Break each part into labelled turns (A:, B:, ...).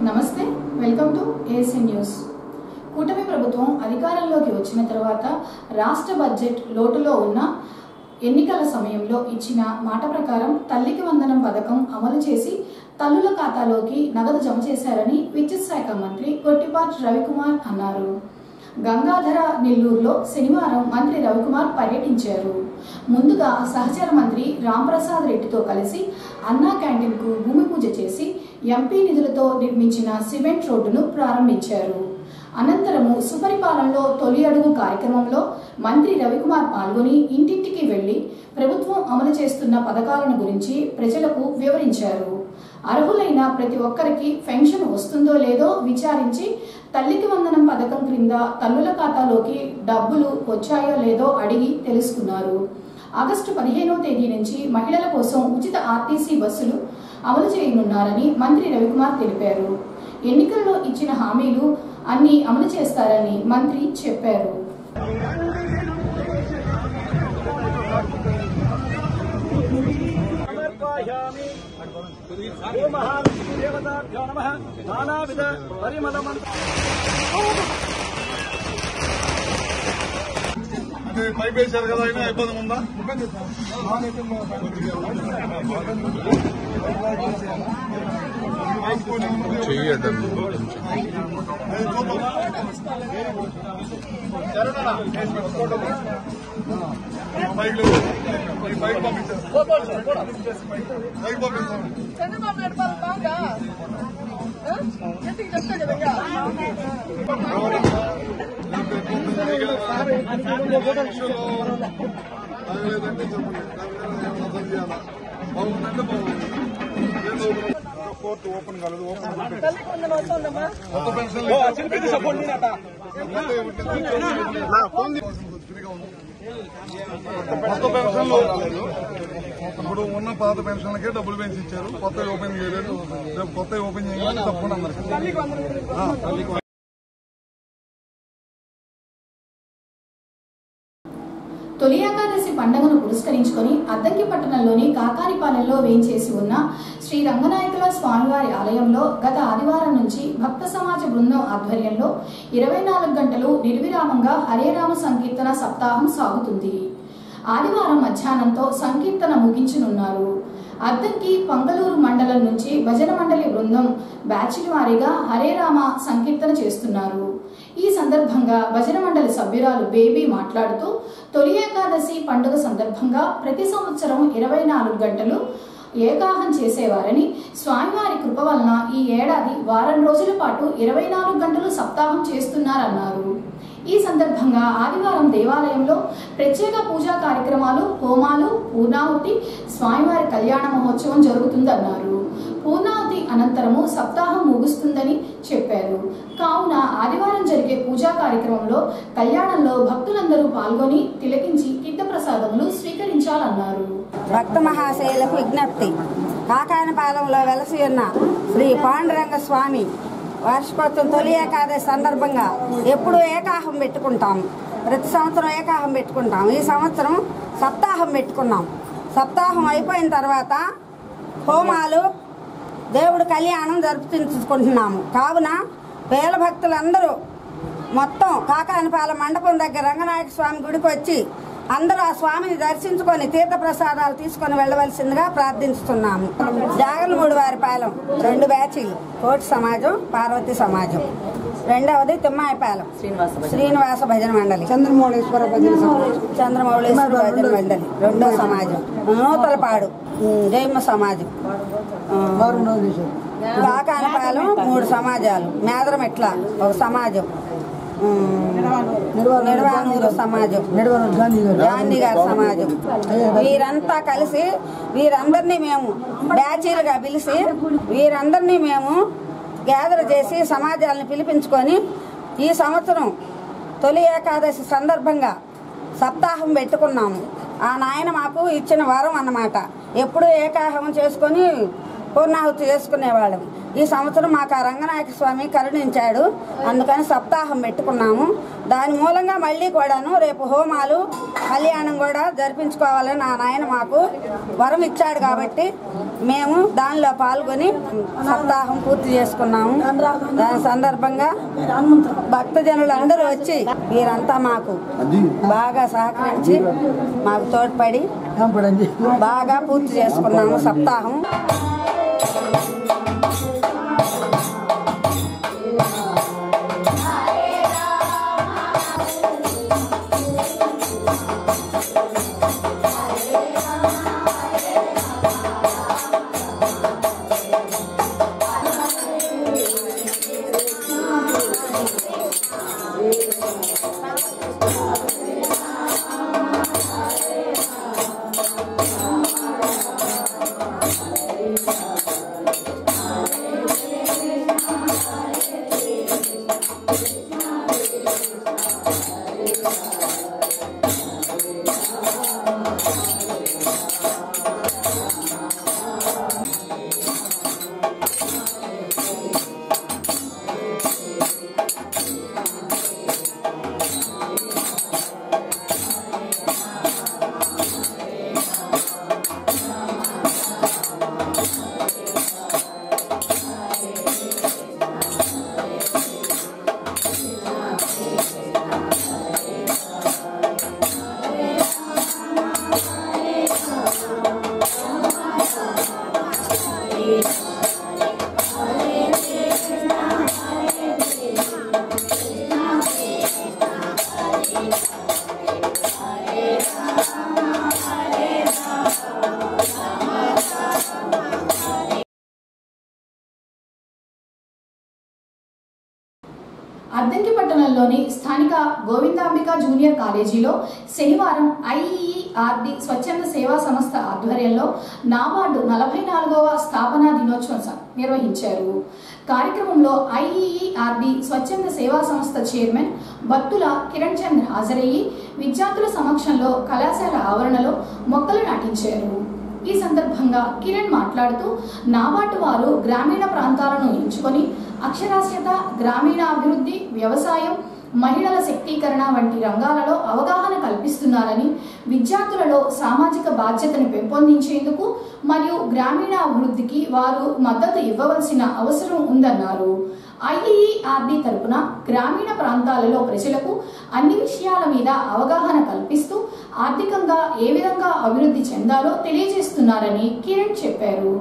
A: నమస్తే, welcome to ASN news. కూటమి ప్రభుత్వం అధికారంలోకి వచ్చిన తర్వాత రాష్ట్ర బడ్జెట్ లోటులో ఉన్న ఎన్నికల సమయంలో ఇచ్చిన మాట ప్రకారం తల్లికి వందనం పథకం అమలు చేసి తల్లుల ఖాతాలోకి నగదు జమ చేశారని విద్యుత్ శాఖ మంత్రి గొట్టిపాటి రవికుమార్ అన్నారు. గంగాధర నెల్లూరులో శనివారం మంత్రి రవికుమార్ పర్యటించారు. ముందుగా సహచర మంత్రి రాంప్రసాద్ రెడ్డితో కలిసి అన్నా క్యాంటీన్ కు భూమి పూజ చేసి ఎంపీ నిధులతో నిర్మించిన సిమెంట్ రోడ్డును ప్రారంభించారు. అనంతరము సుపరిపాలనలో తొలి అడుగు కార్యక్రమంలో మంత్రి రవికుమార్ పాల్గొని ఇంటింటికి వెళ్లి ప్రభుత్వం అమలు చేస్తున్న పథకాలను గురించి ప్రజలకు వివరించారు. అర్హులైన ప్రతి ఒక్కరికి పెన్షన్ వస్తుందో లేదో విచారించి తల్లికి వందనం పథకం క్రింద తల్లుల ఖాతాలోకి డబ్బులు వచ్చాయో లేదో అడిగి తెలుసుకున్నారు. ఆగస్టు 15వ తేదీ నుంచి మహిళల కోసం ఉచిత ఆర్టీసీ బస్సులు అమలు చేయనున్నారని మంత్రి రవికుమార్ తెలిపారు. ఎన్నికల్లో ఇచ్చిన హామీలు అన్ని అమలు చేస్తారని మంత్రి చెప్పారు.
B: పైపు వేశారు కదా, అయినా ఇబ్బంది ఉందా?
C: చంద్రబాబు నాయుడు పాలన బాగా ఎందుకు చెప్తా కదా
B: కోర్టు ఓపెన్ కాలేదు.
C: తల్లికి వందనం వస్తుందమ్మా.
B: కొత్త పెన్షన్ కొత్త పెన్షన్లు ఇప్పుడు ఉన్న పాత పెన్షన్లకే డబ్బులు పెంచి ఇచ్చారు. కొత్త ఓపెన్ చేయలేదు. రేపు కొత్త ఓపెన్ చేయాలని తప్పకుండా అందరికి.
A: తొలి ఏకాదశి పండుగను పురస్కరించుకొని అద్దంకి పట్టణంలోని కాకానిపాలెంలో వేంచేసి ఉన్న శ్రీ రంగనాయకుల స్వామివారి ఆలయంలో గత ఆదివారం నుంచి భక్త సమాజ బృందం ఆధ్వర్యంలో 24 గంటలు నిర్విరామంగా హరేరామ సంకీర్తన సప్తాహం సాగుతుంది. ఆదివారం మధ్యాహ్నంతో సంకీర్తన ముగించనున్నారు. అద్దంకి పంగలూరు మండలం నుంచి భజన మండలి బృందం బ్యాచ్ల వారీగా హరేరామ సంకీర్తన చేస్తున్నారు. ఈ సందర్భంగా భజన మండలి సభ్యురాలు బేబీ మాట్లాడుతూ తొలి ఏకాదశి పండుగ సందర్భంగా ప్రతి సంవత్సరం 24 గంటలు ఏకాహం చేసేవారని, స్వామివారి కృప వలన ఈ ఏడాది వారం రోజుల పాటు 24 గంటలు సప్తాహం చేస్తున్నారన్నారు. ఈ సందర్భంగా ఆదివారం దేవాలయంలో ప్రత్యేక పూజా కార్యక్రమాలు, హోమాలు, పూర్ణాహుతి, స్వామివారి కళ్యాణ మహోత్సవం జరుగుతుందన్నారు. పూర్ణాహుతి అనంతరము సప్తాహం ముగుస్తుందని చెప్పారు. కావున ఆదివారం జరిగే పూజా కార్యక్రమంలో కళ్యాణంలో భక్తులందరూ పాల్గొని తిలకించి తీర్థప్రసాదములు స్వీకరించాలన్నారు.
D: భక్త మహాశయులకు విజ్ఞప్తి. కాకానిపాలెంలో వెలసి ఉన్న శ్రీ పాండురంగ స్వామి వార్షికోత్సవం తొలి ఏకాదశి సందర్భంగా ఎప్పుడు ఏకాహం పెట్టుకుంటాము. ప్రతి సంవత్సరం ఏకాహం పెట్టుకుంటాం. ఈ సంవత్సరం సప్తాహం పెట్టుకున్నాం. సప్తాహం అయిపోయిన తర్వాత హోమాలు, దేవుడు కళ్యాణం జరుపుకుంటున్నాము. కావున పేద భక్తులందరూ మొత్తం కాకానిపాలెం మండపం దగ్గర రంగనాయక స్వామి గుడికి వచ్చి అందరూ ఆ స్వామిని దర్శించుకొని తీర్థప్రసాదాలు తీసుకొని వెళ్ళవలసిందిగా ప్రార్థిస్తున్నాము. జాగర్లమూడి వారి పాలెం 2 బ్యాచీలు, కోటి సమాజం, పార్వతి సమాజం. రెండవది తిమ్మాయిపాలెం శ్రీనివాస భజన మండలి, చంద్రమౌళేశ్వర భజన మండలి 2వ సమాజం. నూతలపాడు జైమ సమాజం. కాకానిపాలెం 3 సమాజాలు. మేదరమెట్ల 1 సమాజం. నిర్వాణూరు సమాజం, గాంధీ గారి సమాజం. వీరంతా కలిసి వీరందరినీ మేము బ్యాచీలుగా పిలిచి వీరందరినీ మేము గ్యాదర్ చేసి సమాజాలను పిలిపించుకొని ఈ సంవత్సరం తొలి ఏకాదశి సందర్భంగా సప్తాహం పెట్టుకున్నాము. ఆ నాయన మాకు ఇచ్చిన వరం అన్నమాట. ఎప్పుడు ఏకాహం చేసుకొని పూర్ణాహుతి చేసుకునేవాళ్ళం. ఈ సంవత్సరం మాకు ఆ రంగనాయక స్వామి కరుణించాడు, అందుకని సప్తాహం పెట్టుకున్నాము. దాని మూలంగా మళ్ళీ కూడాను రేపు హోమాలు కళ్యాణం కూడా జరిపించుకోవాలని నా నాయన మాకు వరం ఇచ్చాడు కాబట్టి మేము దానిలో పాల్గొని సప్తాహం పూర్తి చేసుకున్నాము. దాని సందర్భంగా భక్తజనులు అందరూ వచ్చి వీరంతా మాకు బాగా సహకరించి మాకు తోడ్పడి బాగా పూర్తి చేసుకున్నాము సప్తాహం.
A: అద్దంకి పట్టణంలోని స్థానిక గోవిందాంబిక జూనియర్ కాలేజీలో శనివారం ఐఈఈఆర్డి స్వచ్ఛంద సేవా సంస్థ ఆధ్వర్యంలో నాబార్డు 44వ స్థాపనా దినోత్సవం నిర్వహించారు. కార్యక్రమంలో ఐఈఈఆర్డి స్వచ్ఛంద సేవా సంస్థ చైర్మన్ బత్తుల కిరణ్ చంద్ర హాజరయ్యి విద్యార్థుల సమక్షంలో కళాశాల ఆవరణలో మొక్కలు నాటించారు. ఈ సందర్భంగా కిరణ్ మాట్లాడుతూ నాబార్డు వారు గ్రామీణ ప్రాంతాలను ఎంచుకొని అక్షరాస్యత, గ్రామీణాభివృద్ధి, వ్యవసాయం, మహిళల శక్తీకరణ వంటి రంగాలలో అవగాహన కల్పిస్తున్నారని, విద్యార్థులలో సామాజిక బాధ్యతను పెంపొందించేందుకు మరియు గ్రామీణాభివృద్ధికి వారు మద్దతు ఇవ్వవలసిన అవసరం ఉందన్నారు. ఐఈఈఆర్డి తరపున గ్రామీణ ప్రాంతాలలో ప్రజలకు అన్ని విషయాల మీద అవగాహన కల్పిస్తూ ఆర్థికంగా ఏ విధంగా అభివృద్ధి చెందాలో తెలియజేస్తున్నారని కిరణ్ చెప్పారు.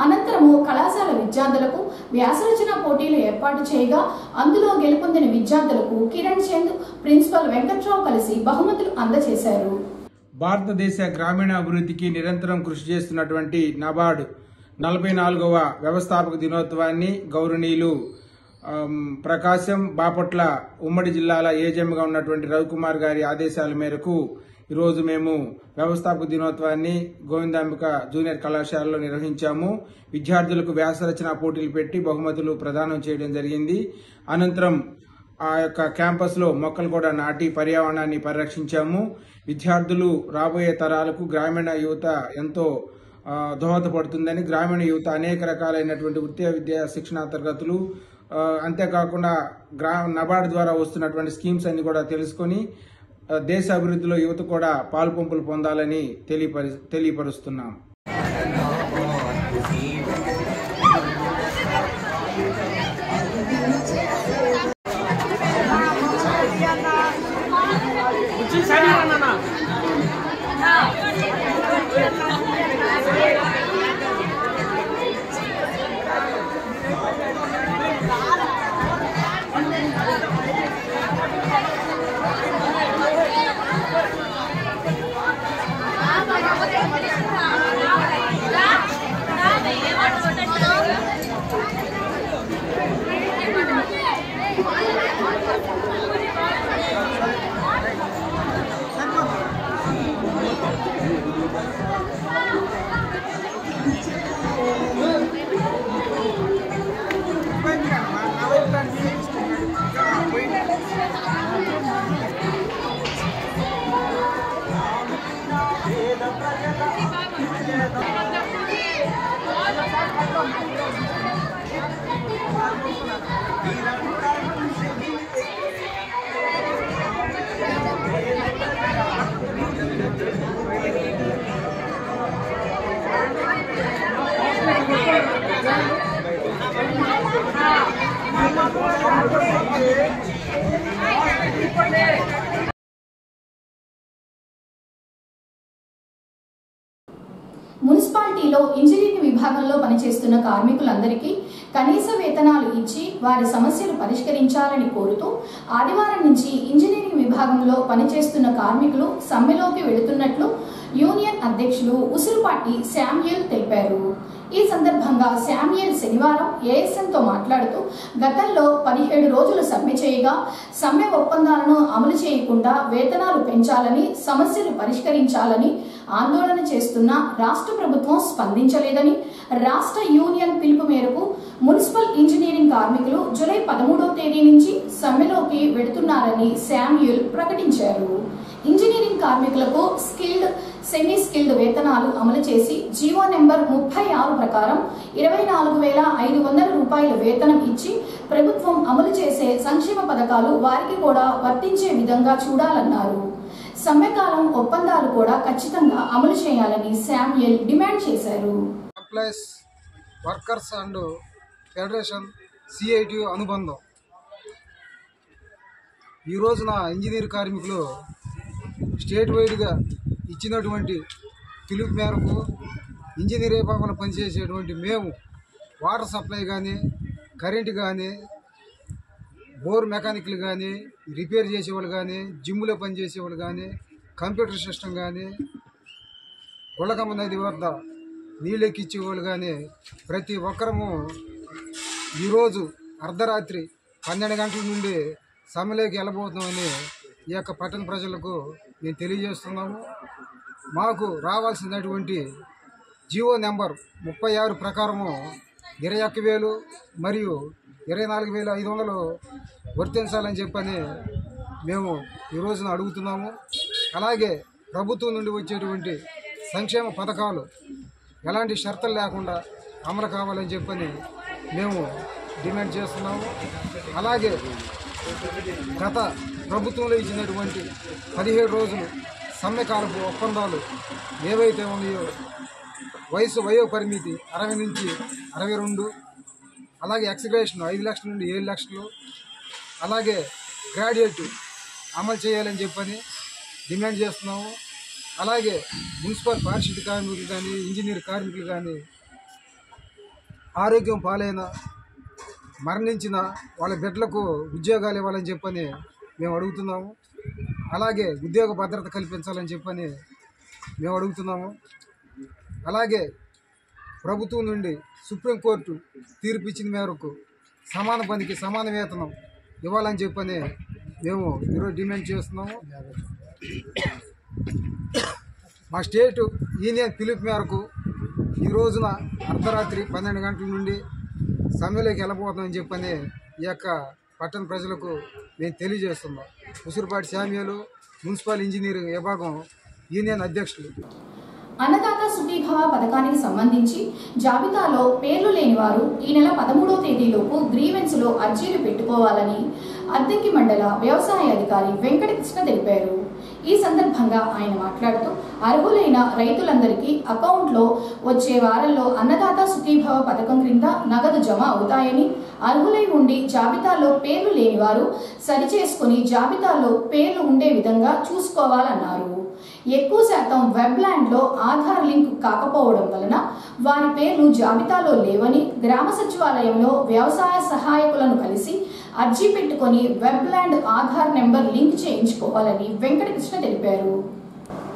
A: అనంతరము కళాశాల విద్యార్థులకు వ్యాసరచన పోటీలు ఏర్పాటు చేయగా అందులో గెలుపొందిన విద్యార్థులకు కిరణ్ చంద్, ప్రిన్సిపల్ వెంకట్రావు కలిసి బహుమతులు అందజేశారు.
E: భారతదేశ గ్రామీణ అభివృద్ధికి నిరంతరం కృషి చేస్తున్నటువంటి నాబార్డు 44వ వ్యవస్థాపక దినోత్సవాన్ని గౌరవనీయులు ప్రకాశం, బాపట్ల ఉమ్మడి జిల్లాల ఏజెంగా ఉన్నటువంటి రవికుమార్ గారి ఆదేశాల మేరకు ఈరోజు మేము వ్యవస్థాపక దినోత్సవాన్ని గోవిందాంబిక జూనియర్ కళాశాలలో నిర్వహించాము. విద్యార్థులకు వ్యాసరచన పోటీలు పెట్టి బహుమతులు ప్రదానం చేయడం జరిగింది. అనంతరం ఆ యొక్క క్యాంపస్ లో మొక్కలు కూడా నాటి పర్యావరణాన్ని పరిరక్షించాము. విద్యార్థులు రాబోయే తరాలకు గ్రామీణ యువత ఎంతో దోహదపడుతుందని, గ్రామీణ యువత అనేక రకాలైనటువంటి వృత్తి విద్యా శిక్షణా తరగతులు, అంతేకాకుండా నబార్డు ద్వారా వస్తున్నటువంటి స్కీమ్స్ అన్ని కూడా తెలుసుకొని దేశ అభివృద్ధిలో యువత కూడా పాలుపంపులు పొందాలని తెలియపరుస్తున్నాం.
A: మున్సిపాలిటీలో ఇంజనీరింగ్ విభాగంలో పనిచేస్తున్న కార్మికులందరికీ కనీస వేతనాలు ఇచ్చి వారి సమస్యలు పరిష్కరించాలని కోరుతూ ఆదివారం నుంచి ఇంజనీరింగ్ విభాగంలో పనిచేస్తున్న కార్మికులు సమ్మెలోకి వెళుతున్నట్లు యూనియన్ అధ్యక్షులు ఉసురుపాటి శామ్యూల్ తెలిపారు. ఈ సందర్భంగా శామ్యూల్ శనివారం ఏఎస్ఎన్తో మాట్లాడుతూ గతంలో 17 రోజులు సమ్మె చేయగా సమ్మె ఒప్పందాలను అమలు చేయకుండా వేతనాలు పెంచాలని, సమస్యలు పరిష్కరించాలని ఆందోళన చేస్తున్న రాష్ట్ర ప్రభుత్వం స్పందించలేదని, రాష్ట్ర యూనియన్ పిలుపు మేరకు మున్సిపల్ ఇంజనీరింగ్ కార్మికులు జూలై 13వ తేదీ నుంచి సమ్మెలోకి వెళుతున్నారని శామ్యూల్ ప్రకటించారు. ఇంజనీరింగ్ కార్మికులకు స్కిల్డ్, సెమీ స్కిల్డ్ వేతనాలు అమలు చేసి జీవో నెంబర్ 36 ప్రకారం 24,500 రూపాయల వేతనం ఇచ్చి ప్రభుత్వం అమలు చేసే సంక్షేమ పథకాలు వారికి కూడా వర్తించే విధంగా చూడాలన్నారు. సమ్మెకాలం ఒప్పందాలు కూడా ఖచ్చితంగా అమలు చేయాలని శామ్యూల్ డిమాండ్ చేశారు.
F: Employees workers and federation CIT అనుబంధం ఈ రోజున ఇంజనీర్ కార్మికులు స్టేట్ వైడ్గా ఇచ్చినటువంటి పిలుపు మేరకు ఇంజనీర్ విభాగంలో పనిచేసేటువంటి మేము వాటర్ సప్లై కానీ, కరెంటు కానీ, బోర్ మెకానిక్లు కానీ, రిపేర్ చేసేవాళ్ళు కానీ, జిమ్లో పనిచేసేవాళ్ళు కానీ, కంప్యూటర్ సిస్టమ్ కానీ, గుళ్ళకమ్మ నది వద్ద నీళ్ళు ఎక్కించేవాళ్ళు కానీ ప్రతి ఒక్కరము ఈరోజు అర్ధరాత్రి 12 గంటల నుండి సమ్మెలోకి వెళ్ళబోతున్నామని ఈ యొక్క పట్టణ ప్రజలకు మేము తెలియజేస్తున్నాము. మాకు రావాల్సినటువంటి జీవో నెంబర్ 36 ప్రకారము 21,000 మరియు 24,500 వర్తించాలని చెప్పని మేము ఈ రోజున అడుగుతున్నాము. అలాగే ప్రభుత్వం నుండి వచ్చేటువంటి సంక్షేమ పథకాలు ఎలాంటి షరతులు లేకుండా అమలు కావాలని చెప్పని మేము డిమాండ్ చేస్తున్నాము. అలాగే గత ప్రభుత్వంలో ఇచ్చినటువంటి 17 రోజులు సమ్మెకాలపు ఒప్పందాలు ఏవైతే ఉన్నాయో వయో పరిమితి 60 నుంచి 62, అలాగే ఎక్స్గ్రేషన్ 5 లక్షల నుండి 7 లక్షలు, అలాగే గ్రాడ్యుయేట్ అమలు చేయాలని చెప్పని డిమాండ్ చేస్తున్నాము. అలాగే మున్సిపల్ పారిశుద్ధ్య కార్మికులు కానీ, ఇంజనీర్ కార్మికులు కానీ ఆరోగ్యం పాలైన, మరణించిన వాళ్ళ బిడ్డలకు ఉద్యోగాలు ఇవ్వాలని చెప్పని మేము అడుగుతున్నాము. అలాగే ఉద్యోగ భద్రత కల్పించాలని చెప్పని మేము అడుగుతున్నాము. అలాగే ప్రభుత్వం నుండి సుప్రీంకోర్టు తీర్పు ఇచ్చిన మేరకు సమాన పనికి సమాన వేతనం ఇవ్వాలని చెప్పని మేము ఈరోజు డిమాండ్ చేస్తున్నాము. మా స్టేట్ యూనియన్ పిలుపు మేరకు ఈ రోజున అర్ధరాత్రి 12 గంటల నుండి సమ్మెలోకి వెళ్ళబోతున్నామని చెప్పని ఈ యొక్క పట్టణ ప్రజలకు మేము తెలియజేస్తున్నాం. ఉసురుపాటి శామ్యూలు, మున్సిపల్ ఇంజనీరింగ్ విభాగం యూనియన్ అధ్యక్షులు.
A: అన్నదాత సుఖీభవ పథకానికి సంబంధించి జాబితాలో పేర్లు లేని వారు ఈ నెల 13వ తేదీలోపు గ్రీవెన్స్ లో అర్జీలు పెట్టుకోవాలని అద్దంకి మండల వ్యవసాయ అధికారి వెంకటకృష్ణ తెలిపారు. ఈ సందర్భంగా ఆయన మాట్లాడుతూ అర్హులైన రైతులందరికీ అకౌంట్లో వచ్చే వారంలో అన్నదాత సుఖీభవ పథకం క్రింద నగదు జమ అవుతాయని, అర్హులై ఉండి జాబితాలో పేర్లు లేని వారు సరిచేసుకుని జాబితాలో పేర్లు ఉండే విధంగా చూసుకోవాలన్నారు. ఎక్కువ శాతం వెబ్లాండ్లో ఆధార్ లింక్ కాకపోవడం వలన వారి పేర్లు జాబితాలో లేవని, గ్రామ సచివాలయంలో వ్యవసాయ సహాయకులను కలిసి అర్జీ పెట్టుకుని వెబ్లాండ్ ఆధార్ నెంబర్ లింక్ చేయించుకోవాలని వెంకటకృష్ణ తెలిపారు.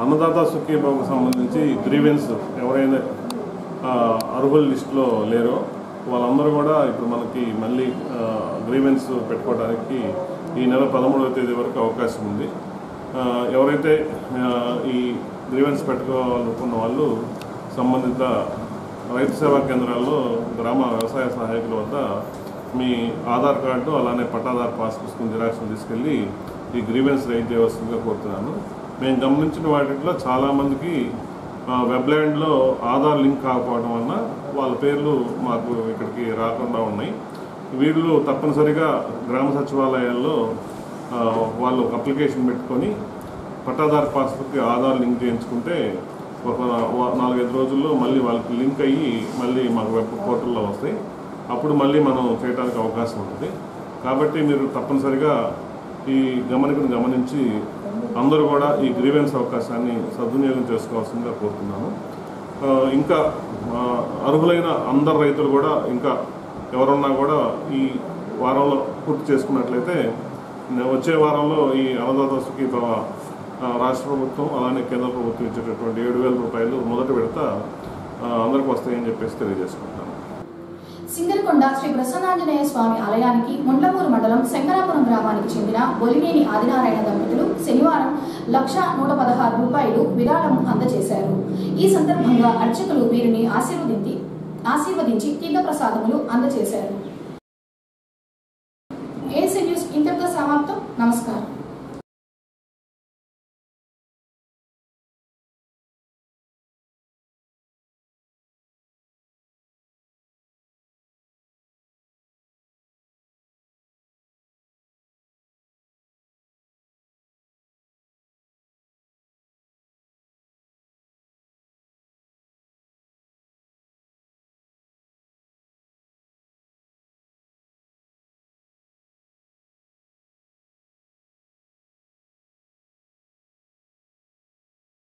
G: అన్నదాత సుఖీభవకు సంబంధించి గ్రీవెన్స్ ఎవరైనా అర్హుల లిస్టులో లేరో వాళ్ళందరూ కూడా ఇప్పుడు మనకి మళ్ళీ గ్రీవెన్స్ పెట్టుకోవడానికి ఈ నెల 13వ తేదీ వరకు అవకాశం ఉంది. ఎవరైతే ఈ గ్రీవెన్స్ పెట్టుకోవాలనుకున్న వాళ్ళు సంబంధిత రైతు సేవా కేంద్రాల్లో గ్రామ వ్యవసాయ సహాయకుల వద్ద మీ ఆధార్ కార్డు అలానే పట్టాదారు పాస్ పుస్తకం జిరాక్స్ను తీసుకెళ్ళి ఈ గ్రీవెన్స్ రైజ్ చేయవలసిందిగా కోరుతున్నాను. మేము గమనించిన వాటిలో చాలామందికి వెబ్లాండ్లో ఆధార్ లింక్ కాకపోవడం వలన వాళ్ళ పేర్లు మాకు ఇక్కడికి రాకుండా ఉన్నాయి. వీళ్ళు తప్పనిసరిగా గ్రామ సచివాలయాల్లో వాళ్ళు ఒక అప్లికేషన్ పెట్టుకొని పట్టాదారు పాస్బుక్కి ఆధార్ లింక్ చేయించుకుంటే ఒక 4-5 రోజుల్లో మళ్ళీ వాళ్ళకి లింక్ అయ్యి మళ్ళీ మాకు వెబ్ పోర్టల్లో వస్తాయి. అప్పుడు మళ్ళీ మనం చేయడానికి అవకాశం ఉంటుంది. కాబట్టి మీరు తప్పనిసరిగా ఈ గమనికను గమనించి అందరూ కూడా ఈ గ్రీవెన్స్ అవకాశాన్ని సద్వినియోగం చేసుకోవాల్సిందిగా కోరుతున్నాను. ఇంకా అర్హులైన అందరు రైతులు కూడా ఇంకా ఎవరున్నా కూడా ఈ వారంలో పూర్తి చేసుకున్నట్లయితే వచ్చే వారంలో ఈ అన్నదాత సుఖీభవ రాష్ట్ర ప్రభుత్వం అలానే కేంద్ర ప్రభుత్వం ఇచ్చేటటువంటి 7,000 రూపాయలు మొదటి విడత అందరికి వస్తాయని చెప్పేసి తెలియజేసుకుంటాను.
A: సింగరకొండ శ్రీ ప్రసన్నాంజనేయ స్వామి ఆలయానికి ముండ్లమూరు మండలం శంకరాపురం గ్రామానికి చెందిన బొలినేని ఆదినారాయణ దంపతులు శనివారం 1,116 రూపాయలు విరాళం అందజేశారు. ఈ సందర్భంగా అర్చకులు వీరిని ఆశీర్వదించి తీర్థ ప్రసాదములు అందజేశారు. ఏసీ న్యూస్ ఇంతటితో సమాప్తం. నమస్కారం.